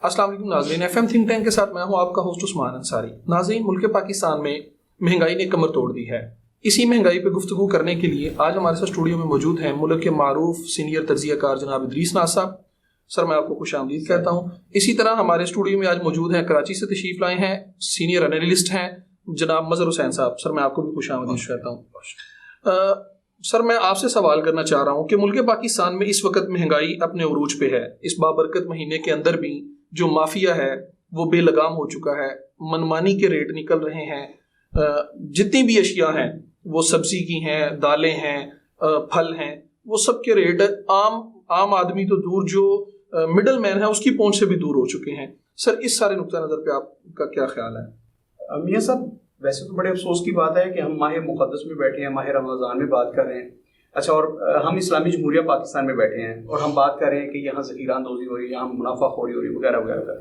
السلام علیکم ناظرین، ایف ایم تھنک ٹینک کے ساتھ میں ہوں آپ کا ہوسٹ عثمان انصاری۔ ناظرین، ملک پاکستان میں مہنگائی نے کمر توڑ دی ہے۔ اسی مہنگائی پہ گفتگو کرنے کے لیے آج ہمارے ساتھ اسٹوڈیو میں موجود ہیں ملک کے معروف سینئر تجزیہ کار جناب ادریس ناز صاحب۔ سر میں آپ کو خوش آمدید کہتا ہوں۔ اسی طرح ہمارے اسٹوڈیو میں آج موجود ہیں، کراچی سے تشریف لائے ہیں، سینئر انالیسٹ ہیں جناب مظہر حسین صاحب۔ سر میں آپ کو بھی خوش آمدید کہتا ہوں۔ سر میں آپ سے سوال کرنا چاہ رہا ہوں کہ ملک پاکستان میں اس وقت مہنگائی اپنے عروج پہ ہے۔ اس بابرکت مہینے کے اندر بھی جو مافیا ہے وہ بے لگام ہو چکا ہے، منمانی کے ریٹ نکل رہے ہیں۔ جتنی بھی اشیاء ہیں، وہ سبزی کی ہیں، دالیں ہیں، پھل ہیں، وہ سب کے ریٹ عام آدمی تو دور، جو مڈل مین ہے اس کی پہنچ سے بھی دور ہو چکے ہیں۔ سر اس سارے نقطہ نظر پہ آپ کا کیا خیال ہے؟ میاں صاحب، ویسے تو بڑے افسوس کی بات ہے کہ ہم ماہ مقدس میں بیٹھے ہیں، ماہ رمضان میں بات کر رہے ہیں، اچھا، اور ہم اسلامی جمہوریہ پاکستان میں بیٹھے ہیں اور ہم بات کر رہے ہیں کہ یہاں ذخیرہ اندوزی ہو رہی ہے، یہاں منافع خوری ہو رہی ہے، وغیرہ وغیرہ۔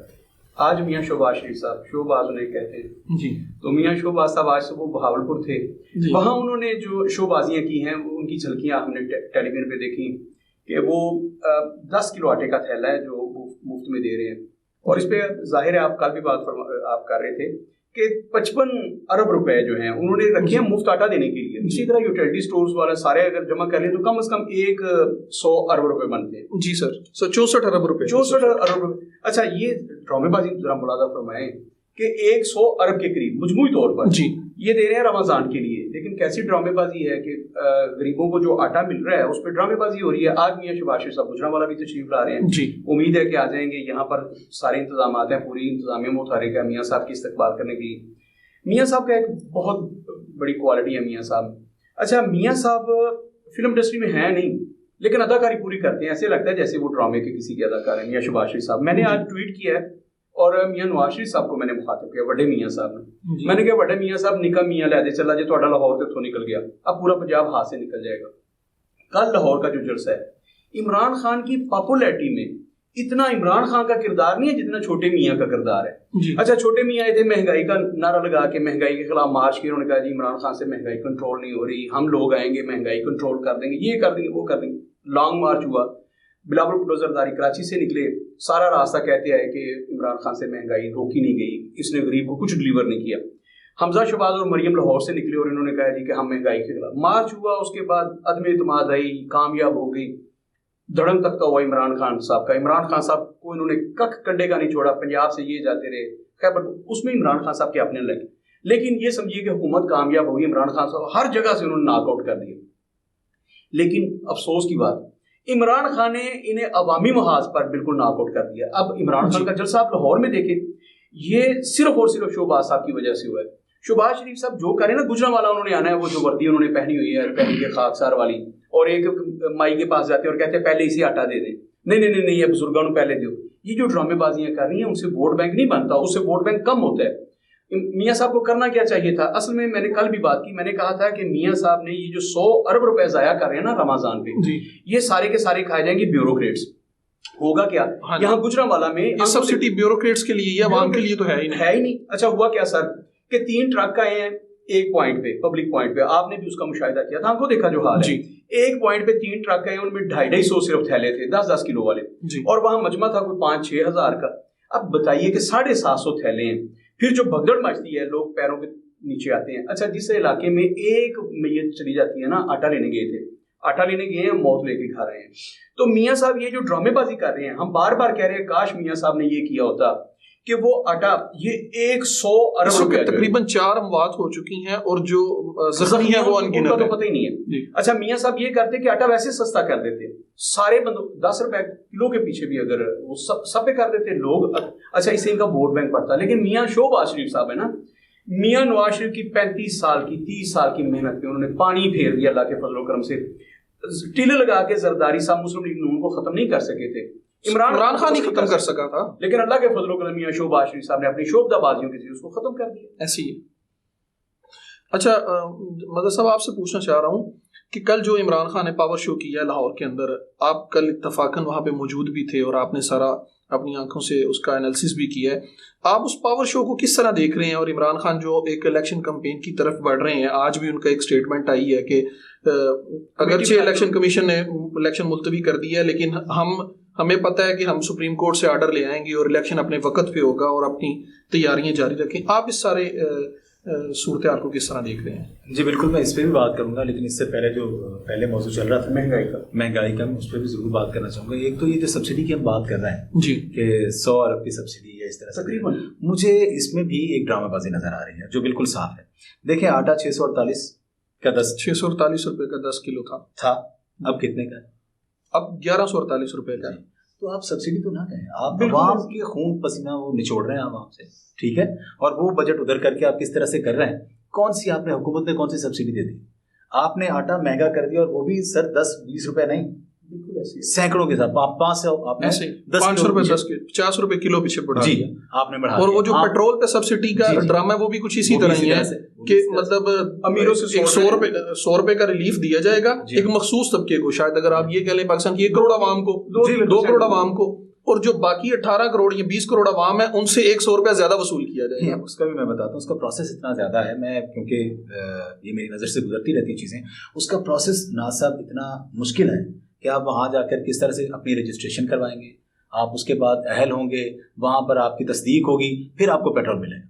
آج میاں شہباز شریف صاحب، شہباز انہیں کہتے ہیں جی، تو میاں شہباز صاحب آج صبح بہاولپور تھے جی۔ وہاں انہوں نے جو شو بازیاں کی ہیں، ان کی جھلکیاں ہم نے ٹیلی ویژن پہ دیکھی کہ وہ 10 کلو آٹے کا تھیلا ہے جو مفت میں دے رہے ہیں، اور اس پہ ظاہر ہے آپ کل بھی بات آپ کر رہے تھے کہ 55 ارب روپے جو ہیں انہوں نے رکھے ہیں مفت آٹا دینے کے لیے۔ اسی طرح یوٹیلٹی سٹورز والے سارے اگر جمع کر لیں تو کم از کم 100 ارب روپے بنتے ہیں جی سر، 64 ارب روپے 64 ارب روپے۔ اچھا، یہ ڈرامے بازی ذرا ملاحظہ فرمائیں کہ 100 ارب کے قریب مجموعی طور پر جی یہ دے رہے ہیں رمضان کے لیے، لیکن کیسی ڈرامے بازی ہے کہ غریبوں کو جو آٹا مل رہا ہے اس پہ ڈرامے بازی ہو رہی ہے۔ آج میاں شہباز شریف صاحب گجرانوالہ بھی تشریف لا رہے ہیں جی، امید ہے کہ آ جائیں گے۔ یہاں پر سارے انتظامات ہیں، پوری انتظامیہ متحرک ہے میاں صاحب کی استقبال کرنے کے لیے۔ میاں صاحب کا ایک بہت بڑی کوالٹی ہے میاں صاحب۔ اچھا، میاں صاحب فلم انڈسٹری میں ہیں نہیں، لیکن اداکاری پوری کرتے ہیں، ایسے لگتا ہے جیسے وہ ڈرامے کے کسی کے اداکار ہیں۔ میاں شہباز شریف صاحب، میں نے آج ٹویٹ کیا ہے اور میاں نواز شریف صاحب کو میں نے مخاطب کیا، بڑے میاں صاحب نے، میں نے کہا بڑے میاں صاحب نکا میاں لے دے چلا جی تھوڑا لاہور تے تھو نکل گیا، اب پورا پنجاب ہاتھ سے نکل جائے گا۔ کل لاہور کا جو جلسہ ہے، عمران خان کی پاپولیرٹی میں اتنا عمران خان کا کردار نہیں ہے جتنا چھوٹے میاں کا کردار ہے جی۔ اچھا، چھوٹے میاں آئے تھے مہنگائی کا نعرہ لگا کے مہنگائی کے خلاف مارچ کی، انہوں نے کہا جی عمران خان سے مہنگائی کنٹرول نہیں ہو رہی، ہم لوگ آئیں گے مہنگائی کنٹرول کر دیں گے، یہ کر دیں گے، وہ کر دیں گے۔ لانگ مارچ ہوا، بلاول بھٹو زرداری کراچی سے نکلے، سارا راستہ کہتے آئے کہ عمران خان سے مہنگائی روکی نہیں گئی، اس نے غریب کو کچھ ڈلیور نہیں کیا۔ حمزہ شہباز اور مریم لاہور سے نکلے اور انہوں نے کہا جی کہ ہم مہنگائی کے خلاف۔ مارچ ہوا، اس کے بعد عدم اعتماد آئی، کامیاب ہو گئی، دھڑم تختہ ہوا عمران خان صاحب کا۔ عمران خان صاحب کو انہوں نے کک کنڈے کا نہیں چھوڑا، پنجاب سے یہ جاتے رہے، خیبر، اس میں عمران خان صاحب کے اپنے لگے، لیکن یہ سمجھیے کہ حکومت کامیاب ہوگی، عمران خان صاحب ہر جگہ سے انہوں نے ناک آؤٹ کر دیا۔ لیکن افسوس کی بات، عمران خان نے انہیں عوامی محاذ پر بالکل ناک آؤٹ کر دیا۔ اب عمران خان کا جلسہ آپ لاہور میں دیکھیں، یہ صرف اور صرف شہباز صاحب کی وجہ سے ہوا ہے۔ شہباز شریف صاحب جو کریں نا، گجرانوالہ انہوں نے آنا ہے، وہ جو وردی انہوں نے پہنی ہوئی ہے پہنی کے خاکسار والی، اور ایک مائی کے پاس جاتے ہیں اور کہتے ہیں پہلے اسے آٹا دے دیں، نہیں یہ بزرگوں کو پہلے دو۔ یہ جو ڈرامے بازیاں کر رہی ہیں ان سے ووٹ بینک نہیں بنتا، اس سے ووٹ بینک کم ہوتا ہے۔ میاں صاحب کو کرنا کیا چاہیے تھا؟ اصل میں میں نے کل بھی بات کی، میں نے کہا تھا کہ میاں صاحب نے یہ جو 100 ارب روپے ضائع کر رہے ہیں نا رمضان پہ، یہ سارے کے سارے کھائے جائیں گے بیوروکریٹس۔ ہوگا کیا یہاں گجرانوالہ میں؟ یہ سبسڈی بیوروکریٹس کے لیے، عوام کے لیے تو ہے ہی نہیں۔ اچھا، ہوا کیا سر کہ 3 ٹرک آئے ہیں ایک پوائنٹ پہ، پبلک پوائنٹ پہ، آپ نے بھی اس کا مشاہدہ کیا تھا، ہم کو دیکھا جو حال ہے۔ ایک پوائنٹ پہ 3 ٹرک آئے، ان میں 250 صرف تھیلے تھے، 10 کلو والے، اور وہاں مجمع تھا کوئی 5-6 ہزار کا۔ اب بتائیے کہ 750 تھیلے ہیں، پھر جو بھگدڑ مچتی ہے، لوگ پیروں کے نیچے آتے ہیں۔ اچھا، جس علاقے میں ایک میت چلی جاتی ہے نا، آٹا لینے گئے تھے، آٹا لینے گئے ہیں، موت لے کے کھا رہے ہیں۔ تو میاں صاحب یہ جو ڈرامے بازی کر رہے ہیں، ہم بار بار کہہ رہے ہیں کاش میاں صاحب نے یہ کیا ہوتا کہ وہ آٹا، یہ 100 ارب روپے تقریباً 4 اموات ہو چکی ہیں، اور جو زخمی ہیں وہ انگنت ہیں، تو پتہ ہی نہیں ہے۔ اچھا، میاں صاحب یہ کرتے کہ آٹا ویسے سستا کر دیتے، سارے بندوں 10 روپے کلو کے پیچھے بھی اگر وہ سب پہ کر دیتے لوگ، اچھا اس سے ان کا ووٹ بینک پڑتا۔ لیکن میاں شہباز شریف صاحب ہے نا، میاں نواز شریف کی 35 سال کی 30 سال کی محنت پہ انہوں نے پانی پھیر دیا اللہ کے فضل و کرم سے۔ ٹیلے لگا کے زرداری صاحب مسلم لیگ نون کو ختم نہیں کر سکے تھے، عمران خان ہی ختم کر سکا تھا، لیکن اللہ کے فضل و کرم میاں شہباز شریف صاحب نے اپنی شوبدہ بازیوں کے ذریعے اس کو ختم کر دیا۔ ایسی ہے۔ اچھا مدر صاحب، آپ سے پوچھنا چاہ رہا ہوں کہ کل جو عمران خان نے پاور شو کیا لاہور کے اندر، آپ کل اتفاقاً وہاں پہ موجود بھی تھے اور آپ نے سارا اپنی آنکھوں سے اس کا انالیسس بھی کیا ہے۔ آپ اس پاور شو کو کس طرح دیکھ رہے ہیں؟ اور عمران خان جو ایک الیکشن کمپین کی طرف بڑھ رہے ہیں، آج بھی ان کا ایک سٹیٹمنٹ آئی ہے کہ اگرچہ الیکشن کمیشن نے الیکشن ملتوی کر دی ہے، لیکن ہمیں پتہ ہے کہ ہم سپریم کورٹ سے آرڈر لے آئیں گے اور الیکشن اپنے وقت پہ ہوگا اور اپنی تیاریاں جاری رکھیں. آپ اس سارے صورتحال کو کس طرح دیکھ رہے ہیں؟ جی بالکل، میں اس پہ بھی بات کروں گا، لیکن اس سے پہلے جو پہلے موضوع چل رہا تھا مہنگائی کا میں اس پہ بھی ضرور بات کرنا چاہوں گا. ایک تو یہ جو سبسڈی کی ہم بات کر رہے ہیں جی کہ 100 ارب کی سبسڈی ہے اس طرح تقریباً، مجھے اس میں بھی ایک ڈرامہ بازی نظر آ رہی ہے جو بالکل صاف ہے. دیکھیں آٹا 648 کا 648 روپے کا 10 کلو تھا، اب کتنے کا ہے؟ اب 1148 روپے کا ہے. تو آپ سبسڈی تو نہ کہیں، آپ عوام کے خون پسینہ وہ نچوڑ رہے ہیں عوام سے، ٹھیک ہے، اور وہ بجٹ ادھر کر کے آپ کس طرح سے کر رہے ہیں. کون سی آپ نے حکومت نے کون سی سبسڈی دے دی؟ آپ نے آٹا مہنگا کر دیا، اور وہ بھی سر 10-20 روپے نہیں، بالکل ایسے سینکڑوں کے ساتھ 500 آپ نے 500 روپے 50 روپے کلو پیچھے بڑھا جی دیا. آپ نے بڑھا. اور وہ جو پیٹرول پہ سبسڈی کا ڈرامہ ہے وہ بھی کچھ اسی طرح ہی ہے کہ مطلب امیروں سے 100 روپے کا ریلیف دیا جائے گا ایک مخصوص طبقے کو. شاید اگر آپ یہ کہہ لیں پاکستان کی 1 کروڑ عوام کو، 2 کروڑ عوام کو، اور جو باقی 18 کروڑ یا 20 کروڑ عوام ہے ان سے 100 روپیہ زیادہ وصول کیا جائے گا. اس کا بھی میں بتاتا ہوں، اس کا پروسیس اتنا زیادہ ہے، میں کیونکہ یہ میری نظر سے گزرتی رہتی ہیں چیزیں، اس کا پروسیس ناصب اتنا مشکل ہے کہ آپ وہاں جا کر کس طرح سے اپنی رجسٹریشن کروائیں گے، آپ اس کے بعد اہل ہوں گے، وہاں پر آپ کی تصدیق ہوگی، پھر آپ کو پیٹرول ملے گا.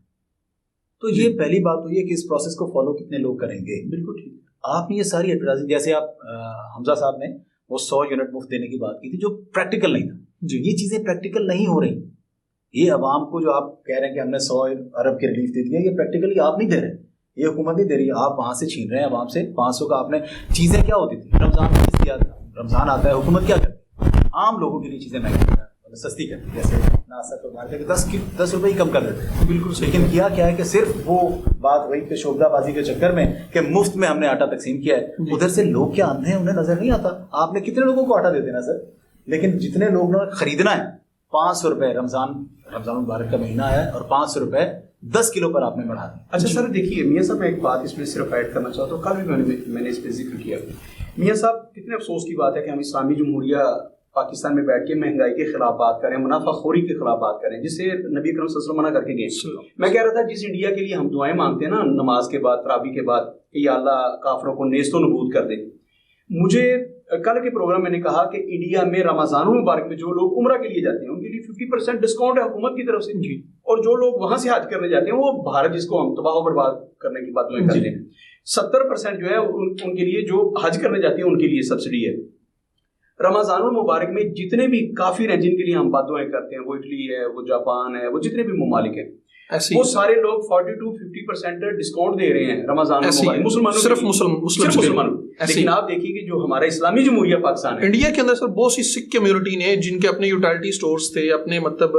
تو یہ پہلی بات تو یہ کہ اس پروسیس کو فالو کتنے لوگ کریں گے. بالکل ٹھیک. آپ نے یہ ساری ایڈورٹائزنگ، جیسے آپ حمزہ صاحب نے وہ 100 یونٹ مفت دینے کی بات کی تھی جو پریکٹیکل نہیں تھا. جی یہ چیزیں پریکٹیکل نہیں ہو رہی. یہ عوام کو جو آپ کہہ رہے ہیں کہ ہم نے 100 ارب کی ریلیف دے دیا، یہ پریکٹیکلی آپ نہیں دے رہے، یہ حکومت نہیں دے رہی ہے. آپ وہاں سے چھین رہے ہیں عوام سے 500 کا. آپ نے چیزیں کیا ہوتی تھی، رمضان میں کس دیا تھا، رمضان آتا ہے حکومت کیا کرتی ہے، عام لوگوں کے لیے چیزیں مہنگی سستی کرتی ہے، جیسے ناصر کو مار کے 10 روپے ہی کم کر دیتے ہیں. بالکل. لیکن کیا ہے کہ صرف وہ بات وہی کہ شعبہ بازی کے چکر میں کہ مفت میں ہم نے آٹا تقسیم کیا ہے، ادھر سے لوگ کیا اندھے ہیں، انہیں نظر نہیں آتا. آپ نے کتنے لوگوں کو آٹا دے دینا سر، لیکن جتنے لوگ نے خریدنا ہے 500 روپے، رمضان مبارک کا مہینہ ہے اور 500 روپے 10 کلو پر آپ نے بڑھا دیا. اچھا سر دیکھیے میاں صاحب، میں ایک بات اس میں صرف ایڈ کرنا چاہتا ہوں، کل بھی میں نے اس پہ ذکر کیا. میاں صاحب کتنے افسوس کی بات ہے کہ ہم اسلامی جمہوریہ پاکستان میں بیٹھ کے مہنگائی کے خلاف بات کریں، منافع خوری کے خلاف بات کریں، جس سے نبی کرم صلی اللہ علیہ وسلم منع کر کے گئے. میں کہہ رہا تھا جس انڈیا کے لیے ہم دعائیں مانگتے ہیں نا نماز کے بعد، تراویح کے بعد، کہ یا اللہ کافروں کو نیست و نبود کر دے. مجھے کل کے پروگرام میں نے کہا کہ انڈیا میں رمضان المبارک میں جو لوگ عمرہ کے لیے جاتے ہیں ان کے لیے 50% ڈسکاؤنٹ ہے حکومت کی طرف سے جی. اور جو لوگ وہاں سے حج کرنے جاتے ہیں وہ بھارت جس کو ہم تباہ و برباد کرنے کی بات کرتے ہیں 70% جو ہے ان کے لیے جو حج کرنے جاتے ہیں ان کے لیے سبسڈی ہے. رمضان المبارک میں جتنے بھی کافر ہیں جن کے لیے ہم بد دعائیں کرتے ہیں، وہ اٹلی ہے، وہ جاپان ہے، وہ جتنے بھی ممالک ہیں، وہ سارے لوگ 40-50% ڈسکاؤنٹ دے رہے ہیں رمضان المبارک مسلمانوں، صرف مسلمانوں. لیکن آپ دیکھیے کہ جو ہمارا اسلامی جمہوریہ پاکستان ہے، انڈیا کے اندر سر بہت سی سکھ کمیونٹی نے جن کے اپنے یوٹیلٹی سٹورز تھے، اپنے مطلب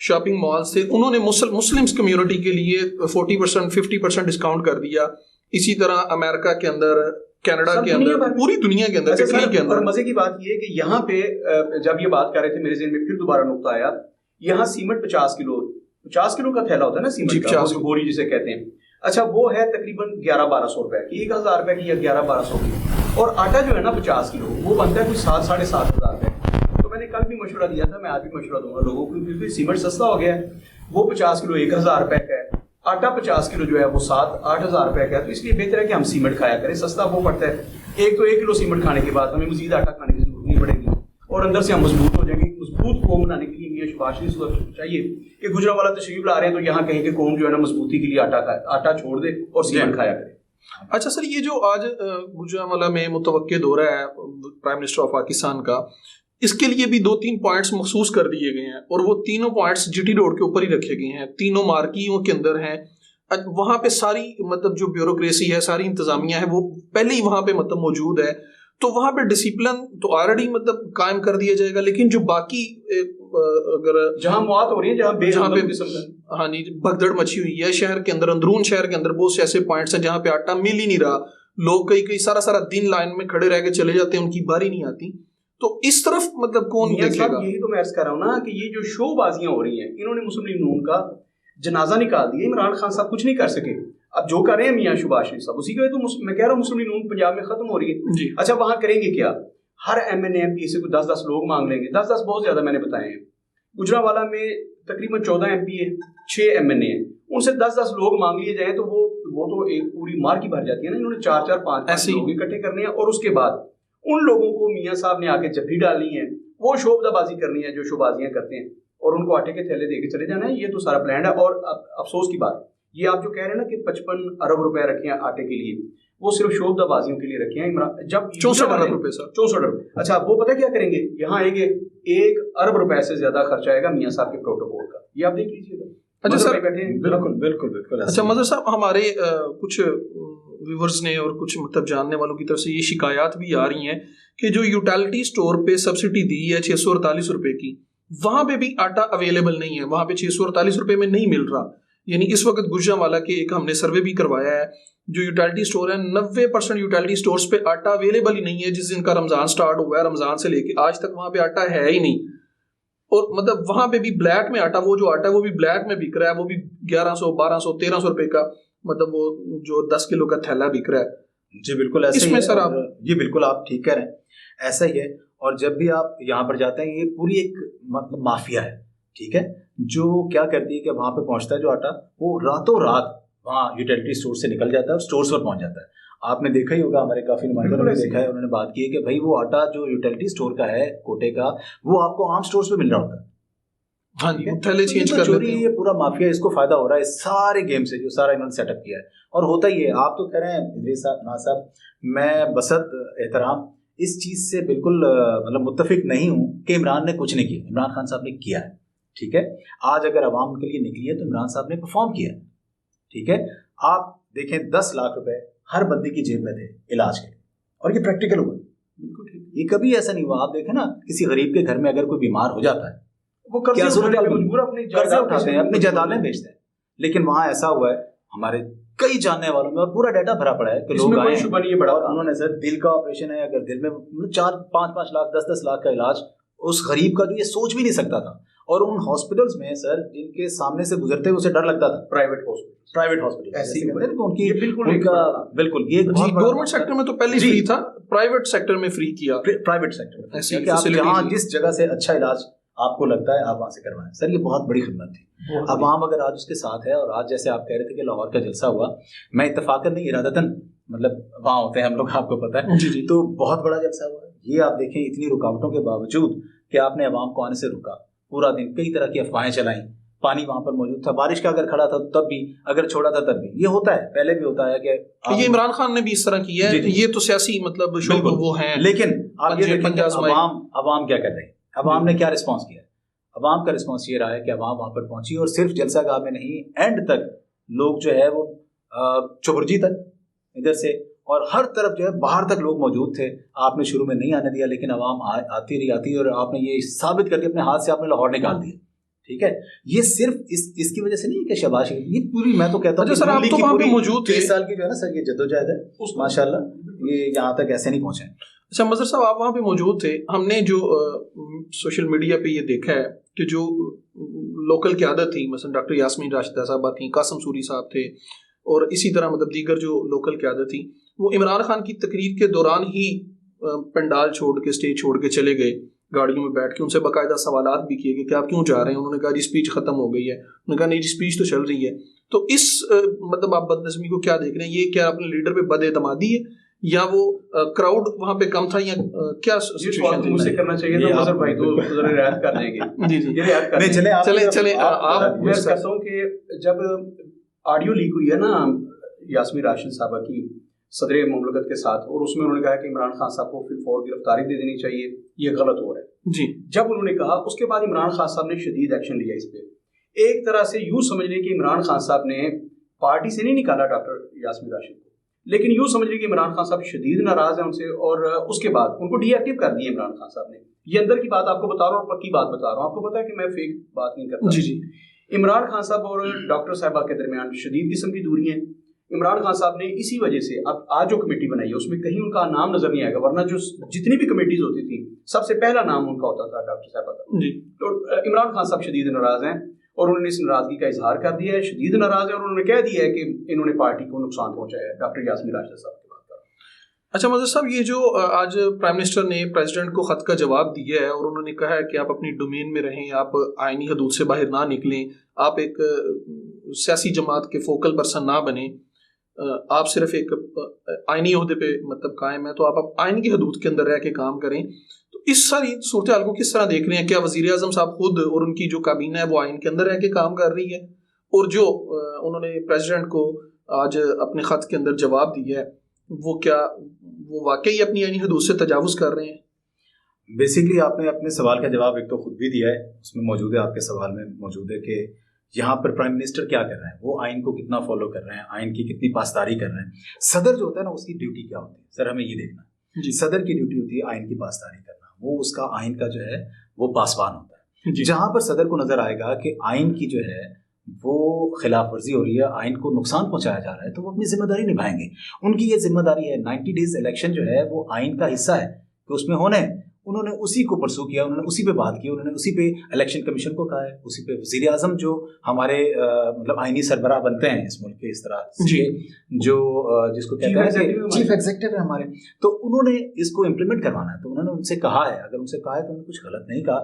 شاپنگ مالز تھے، انہوں نے مسلمس کمیونٹی کے لیے 40% 50% ڈسکاؤنٹ کر دیا. اسی طرح امریکہ کے اندر، کینیڈا کے اندر، پوری دنیا کے اندر، اٹلی کے اندر. مزے کی بات یہ ہے کہ یہاں پہ جب یہ بات کر رہے تھے میرے ذہن میں پھر دوبارہ نقطہ آیا، یہاں سیمنٹ 50 کلو کا تھیلا ہوتا ہے نا سیمنٹ کا، بوری جسے کہتے ہیں. اچھا وہ ہے تقریباً 1100-1200 روپے کی، 1000 روپے کی یا 1100-1200 کی. اور آٹا جو ہے نا 50 کلو وہ بنتا ہے کچھ 7,000-7,500 روپے. تو میں نے کل بھی مشورہ دیا تھا، میں آج بھی مشورہ دوں گا لوگوں کو، کیونکہ سیمنٹ سستا ہو گیا ہے. وہ 50 کلو 1000 روپے کا ہے، آٹا 50 کلو جو ہے وہ 7-8 ہزار روپے کا ہے. تو اس لیے بہتر ہے کہ ہم سیمنٹ کھایا کریں، سستا وہ پڑتا ہے. ایک تو 1 کلو سیمنٹ کھانے کے بعد ہمیں مزید آٹا کھانے کی ضرورت نہیں پڑے گی، اور اندر سے ہم مضبوط ہو جائیں گے. مضبوط قوم بنانے کے لیے میاں شباش نے چاہیے کہ گجرانوالہ تشریف لا رہے ہیں تو یہاں کہیں کہ قوم جو ہے نا مضبوطی کے لیے آٹا چھوڑ دے اور سیمنٹ کھایا کرے. اچھا سر، یہ جو آج گجرانوالہ میں متوقع دورہ ہے پرائم منسٹر آف پاکستان کا، اس کے لیے بھی 2-3 پوائنٹس مخصوص کر دیے گئے ہیں، اور وہ تینوں پوائنٹس جی ٹی روڈ کے اوپر ہی رکھے گئے ہیں، تینوں مارکیوں کے اندر ہیں. وہاں پہ ساری مطلب جو بیوروکریسی ہے، ساری انتظامیہ ہے، وہ پہلے ہی وہاں پہ مطلب موجود ہے. تو وہاں پہ ڈسپلن تو آلریڈی مطلب قائم کر دیا جائے گا، لیکن جو باقی اگر جہاں مواد ہو رہی ہے، جہاں پہ ہاں جی بھگدڑ مچی ہوئی ہے شہر کے اندر، اندرون شہر کے اندر بہت سے ایسے پوائنٹس ہیں جہاں پہ آٹا مل ہی نہیں رہا، لوگ کئی سارا دن لائن میں کھڑے رہ کے چلے جاتے ہیں، ان کی باری نہیں آتی. تو اس طرف مطلب کون دیکھے گا؟ یہی تو میں عرض کر رہا ہوں نا کہ یہ جو شو بازیاں ہو رہی ہیں، انہوں نے مسلم لیگ نون کا جنازہ نکال دیا. عمران خان صاحب کچھ نہیں کر سکے. اب جو کر رہے ہیں میاں شباش شریف صاحب، اسی کی وجہ تو میں کہہ رہا ہوں مسلم لیگ نون پنجاب میں ختم ہو رہی ہے جی. اچھا وہاں کریں گے کیا؟ ہر M N A M P سے کوئی 10 لوگ مانگ لیں گے. 10 بہت زیادہ میں نے بتائے ہیں. گجرانوالہ میں تقریباً 14 ایم پی ہے، 6 ایم این اے ہیں، ان سے 10 لوگ مانگ لیے جائیں تو وہ تو ایک پوری مار کی بھر جاتی ہے نا. انہوں نے 4-4 5-5 لوگ اکٹھے کرنے ہیں، اور اس کے بعد ان لوگوں کو میاں صاحب نے آ کے جفی ڈالنی ہے، وہ شعبہ بازی کرنی ہے جو شعبازیاں کرتے ہیں اور ان کو آٹے کے تھیلے دے کے چلے جانا ہے. یہ تو سارا پلان ہے. اور افسوس کی بات یہ آپ جو کہہ رہے ہیں نا کہ 55 ارب روپے رکھے ہیں آٹے کے لیے, وہ صرف شعبہ بازیوں کے لیے رکھے ہیں. جب 64 ارب روپے سر, 64 ارب. اچھا وہ پتہ کیا کریں گے, یہاں آئیں گے 1 ارب روپے سے زیادہ خرچ آئے گا میاں صاحب کے پروٹوکول کا. یہ آپ دیکھ لیجیے گا. اچھا سر, بالکل. اچھا مظہر صاحب, ہمارے کچھ ویورز نے اور کچھ مطلب جاننے والوں کی طرف سے یہ شکایات بھی آ رہی ہیں کہ جو یوٹیلٹی سٹور پہ سبسڈی دی ہے 648 روپے کی, وہاں پہ بھی آٹا اویلیبل نہیں ہے, وہاں پہ 648 روپے میں نہیں مل رہا. یعنی اس وقت گجرانوالہ کے ایک ہم نے سروے بھی کروایا ہے, جو یوٹیلٹی سٹور ہے 90% یوٹیلٹی سٹورز پہ آٹا اویلیبل ہی نہیں ہے. جس دن کا رمضان سٹارٹ ہوا ہے, رمضان سے لے کے آج تک وہاں پہ آٹا ہے ہی نہیں. اور مطلب وہاں پہ بھی بلیک میں آٹا, وہ جو آٹا ہے وہ بھی بلیک میں بک رہا ہے, وہ بھی 1100 1200 1300 روپے کا, مطلب وہ جو 10 کلو کا تھیلا بک رہا ہے. جی بالکل ایسا اس ہی میں ہے. سر آپ جی بالکل آپ ٹھیک کہہ رہے ہیں, ایسا ہی ہے. اور جب بھی آپ یہاں پر جاتے ہیں, یہ پوری ایک مطلب مافیا ہے, ٹھیک ہے, جو کیا کرتی ہے کہ وہاں پہ پہنچتا ہے جو آٹا, وہ راتوں رات وہاں یوٹیلٹی اسٹور سے نکل جاتا ہے اور اسٹورس پر پہنچ جاتا ہے. آپ نے دیکھا ہی ہوگا, ہمارے کافی نمائندوں نے دیکھا ہے, انہوں نے بات کی ہے کہ بھائی وہ آٹا جو یوٹیلٹی اسٹور کا ہے کوٹے کا, وہ آپ کو عام اسٹورس پہ مل رہا ہوتا ہے. ہاں جی, تھیلے چینج کر لیتے ہیں. یہ پورا مافیا, اس کو فائدہ ہو رہا ہے اس سارے گیم سے جو سارا انہوں نے سیٹ اپ کیا ہے. اور ہوتا ہی ہے, آپ تو کہہ رہے ہیں ادریس صاحب, نا صاحب, میں بسط احترام اس چیز سے بالکل مطلب متفق نہیں ہوں کہ عمران نے کچھ نہیں کیا. عمران خان صاحب نے کیا ہے, ٹھیک ہے. آج اگر عوام کے لیے نکلی ہے تو عمران صاحب نے پرفارم کیا ہے, ٹھیک ہے. آپ دیکھیں 10 لاکھ روپے ہر بندے کی جیب میں تھے علاج کے لیے, اور یہ پریکٹیکل ہوا. یہ کبھی ایسا نہیں ہوا. آپ دیکھیں نا, کسی غریب کے گھر میں اگر کوئی بیمار ہو جاتا ہے, وہ قرضے اٹھاتے ہیں, اپنی جائیدادیں بیچتے ہیں. لیکن وہاں ایسا ہوا ہے, ہمارے کئی جاننے والوں میں, اور پورا ڈیٹا بھرا پڑا ہے کہ لوگ آئے ہیں اور انہوں نے سر دل کا آپریشن ہے, اگر دل میں 4-5 لاکھ 10 لاکھ کا علاج اس غریب کا جو یہ سوچ بھی نہیں سکتا تھا. اور ان ہاسپٹلس میں سر جن کے سامنے سے گزرتے اسے ڈر لگتا تھا, پرائیویٹ ہاسپٹل ایسی ان کی بالکل. یہ گورنمنٹ سیکٹر میں تو پہلے فری تھا, پرائیویٹ سیکٹر میں فری کیا, پرائیویٹ سیکٹر میں آپ جہاں جس جگہ سے اچھا علاج آپ کو لگتا ہے آپ وہاں سے کروائیں. سر یہ بہت بڑی خدمت تھی. عوام اگر آج اس کے ساتھ ہے, اور آج جیسے آپ کہہ رہے تھے کہ لاہور کا جلسہ ہوا, میں اتفاقاً نہیں ارادتاً, مطلب وہاں ہوتے ہیں ہم لوگ, آپ کو پتہ ہے, تو بہت بڑا جلسہ ہوا. یہ آپ دیکھیں اتنی رکاوٹوں کے باوجود کہ آپ نے عوام کو آنے سے روکا, پورا دن کئی طرح کی افواہیں چلائیں, پانی وہاں پر موجود تھا, بارش کا اگر کھڑا تھا تب بھی, اگر چھوڑا تھا تب بھی. یہ ہوتا ہے, پہلے بھی ہوتا ہے کہ یہ عمران خان نے بھی اس طرح کیا ہے. یہ تو سیاسی مطلب وہ ہیں. لیکن آپ یہ دیکھیں عوام کیا کر رہے ہیں, عوام نے کیا رسپانس کیا. عوام کا رسپانس یہ رہا ہے کہ عوام وہاں پر پہنچی, اور صرف جلسہ گاہ میں نہیں, اینڈ تک لوگ جو ہے وہ چبرجی تک ادھر سے, اور ہر طرف جو ہے باہر تک لوگ موجود تھے. آپ نے شروع میں نہیں آنے دیا, لیکن عوام آتی رہی, اور آپ نے یہ ثابت کر کے اپنے ہاتھ سے آپ نے لاہور نکال دیا, ٹھیک ہے. یہ صرف اس کی وجہ سے نہیں کہ شہباز شریف, یہ پوری, میں تو کہتا ہوں سر آپ تو وہاں پہ موجود تھے, 30 سال کی جو ہے نا سر یہ جدوجہد ہے, ماشاء اللہ یہ یہاں تک ایسے نہیں پہنچے. اچھا مظہر صاحب, آپ وہاں پہ موجود تھے. ہم نے جو سوشل میڈیا پہ یہ دیکھا ہے کہ جو لوکل قیادت تھی, مثلا ڈاکٹر یاسمین راشدہ صاحبہ تھیں, قاسم سوری صاحب تھے, اور اسی طرح مطلب دیگر جو لوکل قیادت تھی, وہ عمران خان کی تقریر کے دوران ہی پنڈال چھوڑ کے, اسٹیج چھوڑ کے چلے گئے, گاڑیوں میں بیٹھ کے. ان سے باقاعدہ سوالات بھی کیے گئے کہ آپ کیوں جا رہے ہیں. انہوں نے کہا جی اسپیچ ختم ہو گئی ہے. انہوں نے کہا نہیں جی اسپیچ تو چل رہی ہے. تو اس مطلب آپ بد نظمی کو کیا دیکھ رہے ہیں, یہ کیا اپنے لیڈر پہ بد اعتمادی ہے, یا وہ کراؤڈ وہاں پہ کم تھا, یا کیا سچویشن تھی؟ مجھ سے کرنا چاہیے تھا مظہر بھائی, تو ذرا رعایت کر دیں گے. جی چلیں آپ. میں کہتا ہوں کہ جب آڈیو لیک ہوئی ہے نا یاسمین راشد صاحبہ کی صدر مملکت کے ساتھ, اور اس میں انہوں نے کہا کہ عمران خان صاحب کو فی الفور گرفتاری دے دینی چاہیے, یہ غلط ہو رہا ہے. جی جب انہوں نے کہا, اس کے بعد عمران خان صاحب نے شدید ایکشن لیا اس پہ. ایک طرح سے یوں سمجھ لیں کہ عمران خان صاحب نے پارٹی سے نہیں نکالا ڈاکٹر یاسمین راشد کو, لیکن یوں سمجھ لیں کہ عمران خان صاحب شدید ناراض ہیں ان سے, اور اس کے بعد ان کو ڈی ایکٹیو کر دیا عمران خان صاحب نے. یہ اندر کی بات آپ کو بتا رہا ہوں, اور پکی بات بتا رہا ہوں. آپ کو پتا ہے کہ میں فیک بات نہیں کرتا. جی عمران خان صاحب اور ڈاکٹر صاحبہ کے درمیان شدید قسم کی دوری ہیں. عمران خان صاحب نے اسی وجہ سے اب آج جو کمیٹی بنائی ہے اس میں کہیں ان کا نام نظر نہیں آئے گا, ورنہ جو جتنی بھی کمیٹیز ہوتی تھیں سب سے پہلا نام ان کا ہوتا تھا ڈاکٹر صاحبہ کا. تو عمران خان صاحب شدید ناراض ہیں, اور انہوں نے اس ناراضگی کا اظہار کر دیا ہے, شدید ناراض ہے, اور انہوں نے کہہ دیا ہے کہ انہوں نے پارٹی کو نقصان پہنچایا ہے. ڈاکٹر یاسمین راشد صاحب کی بات کر رہا ہوں. اچھا مظہر صاحب, یہ جو آج پرائم منسٹر نے پریزیڈنٹ کو خط کا جواب دیا ہے, اور انہوں نے کہا ہے کہ آپ اپنی ڈومین میں رہیں, آپ آئینی حدود سے باہر نہ نکلیں, آپ ایک سیاسی جماعت کے فوکل پرسن نہ بنیں, آپ صرف ایک آئینی عہدے پہ مطلب قائم ہے, تو آپ آئین کی حدود کے اندر رہ کے کام کریں. تو اس ساری صورتحال کو کس طرح دیکھ رہے ہیں؟ کیا وزیر اعظم صاحب خود اور ان کی جو کابینہ ہے وہ آئین کے اندر رہ کے کام کر رہی ہے، اور جو انہوں نے پریزیڈنٹ کو آج اپنے خط کے اندر جواب دیا ہے وہ کیا وہ واقعی اپنی آئینی حدود سے تجاوز کر رہے ہیں؟ بیسکلی آپ نے اپنے سوال کا جواب ایک تو خود بھی دیا ہے، اس میں موجود ہے، آپ کے سوال میں موجود ہے کہ یہاں پر پرائم منسٹر کیا کر رہے ہیں، وہ آئین کو کتنا فالو کر رہے ہیں، آئین کی کتنی پاسداری کر رہے ہیں۔ صدر جو ہوتا ہے نا، اس کی ڈیوٹی کیا ہوتی ہے سر، ہمیں یہ دیکھنا ہے جی صدر کی ڈیوٹی ہوتی ہے آئین کی پاسداری کرنا، وہ اس کا آئین کا جو ہے وہ پاسبان ہوتا ہے۔ جی جہاں پر صدر کو نظر آئے گا کہ آئین کی جو ہے وہ خلاف ورزی ہو رہی ہے، آئین کو نقصان پہنچایا جا رہا ہے، تو وہ اپنی ذمہ داری نبھائیں گے۔ ان کی یہ ذمہ داری ہے، 90 ڈیز الیکشن جو ہے وہ آئین کا حصہ ہے کہ اس میں ہونے، انہوں نے اسی کو پرسو کیا، انہوں نے اسی پہ بات کی، انہوں نے اسی پہ الیکشن کمیشن کو کہا ہے، اسی پہ وزیر اعظم جو ہمارے مطلب آئینی سربراہ بنتے ہیں اس ملک کے، اس طرح سے جو جس کو کہتے ہیں چیف ایگزیکٹو ہے ہمارے، تو انہوں نے اس کو امپلیمنٹ کروانا ہے، تو انہوں نے ان سے کہا ہے، اگر ان سے کہا ہے تو انہوں نے کچھ غلط نہیں کہا۔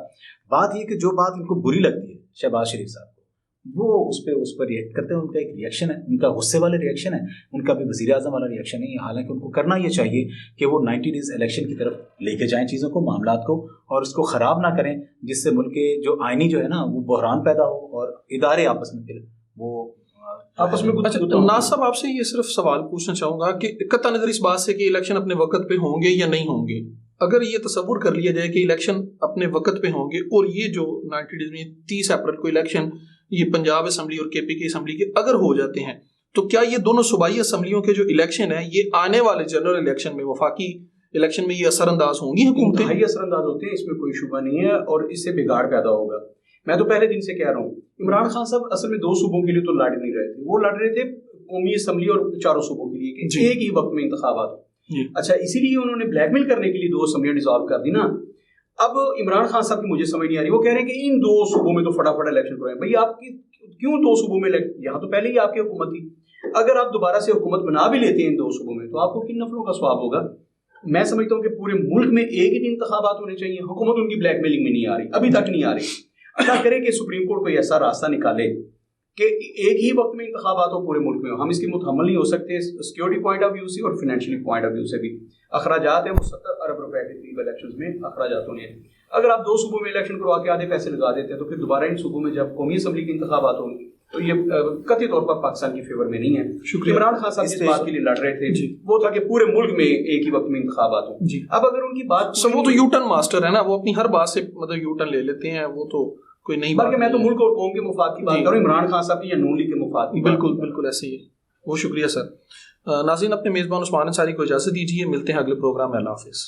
بات یہ کہ جو بات ان کو بری لگتی ہے شہباز شریف صاحب کو، وہ اس پر ریئیکٹ کرتے ہیں، ان کا ایک ریئیکشن ہے، ان کا غصے والا ریئیکشن ہے، ان کا بھی وزیر اعظم والا ریئیکشن نہیں ہے۔ حالانکہ ان کو کرنا یہ چاہیے کہ وہ 90 ڈیز الیکشن کی طرف لے کے جائیں چیزوں کو، معاملات کو، اور اس کو خراب نہ کریں، جس سے ملک کے جو آئینی جو ہے نا وہ بحران پیدا ہو اور ادارے آپس میں پھر وہ آپس میں ناز صاحب آپ سے یہ صرف سوال پوچھنا چاہوں گا کہ قطع نظر اس بات سے کہ الیکشن اپنے وقت پہ ہوں گے یا نہیں ہوں گے، اگر یہ تصور کر لیا جائے کہ الیکشن اپنے وقت پہ ہوں گے، اور یہ جو 90 ڈیز میں 30 اپریل کو الیکشن یہ پنجاب اسمبلی اور کے پی کی اسمبلی کے اگر ہو جاتے ہیں، تو کیا یہ دونوں صوبائی اسمبلیوں کے جو الیکشن ہیں یہ آنے والے جنرل الیکشن میں، وفاقی الیکشن میں یہ اثر انداز ہوں گی حکومتیں؟ انتہائی اثر انداز ہوتے ہیں، اس میں کوئی شبہ نہیں ہے، اور اس سے بگاڑ پیدا ہوگا۔ میں تو پہلے دن سے کہہ رہا ہوں، عمران خان صاحب اصل میں 2 صوبوں کے لیے تو لڑ نہیں رہے تھے، وہ لڑ رہے تھے قومی اسمبلی اور 4 صوبوں کے لیے کہ ایک ہی وقت میں انتخابات ہو۔ اچھا، اسی لیے انہوں نے بلیک میل کرنے کے لیے 2 اسمبلیاں ڈیزالو کر دی نا۔ اب عمران خان صاحب کی مجھے سمجھ نہیں آ رہی، وہ کہہ رہے ہیں کہ ان 2 صوبوں میں تو فٹافٹ الیکشن کروائیں۔ بھائی آپ کی کیوں 2 صوبوں میں یہاں تو پہلے ہی آپ کی حکومت تھی، اگر آپ دوبارہ سے حکومت بنا بھی لیتے ہیں ان 2 صوبوں میں تو آپ کو کن نفلوں کا ثواب ہوگا؟ میں سمجھتا ہوں کہ پورے ملک میں ایک ہی دن انتخابات ہونے چاہیے۔ حکومت ان کی بلیک میلنگ میں نہیں آ رہی، ابھی تک نہیں آ رہی۔ اللہ کرے کہ سپریم کورٹ کوئی ایسا راستہ نکالے کہ ایک ہی وقت میں انتخابات ہو پورے ملک میں۔ ہم اس کے متحمل نہیں ہو سکتے، سیکورٹی پوائنٹ آف ویو سے اور فائنینشلی پوائنٹ آف ویو سے بھی اخراجات ہیں، وہ 70 ارب روپے کے قریب الیکشنز میں اخراجات ہونے ہیں۔ اگر آپ 2 صوبوں میں الیکشن کروا کے آدھے پیسے لگا دیتے ہیں تو پھر دوبارہ ان صوبوں میں جب قومی اسمبلی کے انتخابات ہوں گے تو یہ قطعی طور پر پاکستان کی فیور میں نہیں ہے۔ شکریہ۔ عمران خان صاحب اس بات کے لیے لڑ رہے تھے وہ تھا کہ پورے ملک میں ایک ہی وقت میں انتخابات ہوں۔ اب اگر ان کی بات سب، وہ تو یو ٹرن ماسٹر ہے نا، وہ اپنی ہر بات سے مطلب یو ٹرن لے لیتے ہیں، وہ تو کوئی نہیں بات۔ بلکہ میں تو ملک اور قوم کے مفاد کی بات کر رہا ہوں، عمران خان صاحب کی یا نون لیگ کے مفاد کی۔ بالکل بالکل ایسے ہی ہے۔ بہت شکریہ سر۔ ناظرین، اپنے میزبان عثمان انصاری کو اجازت دیجیے، ملتے ہیں اگلے پروگرام میں۔ اللہ حافظ۔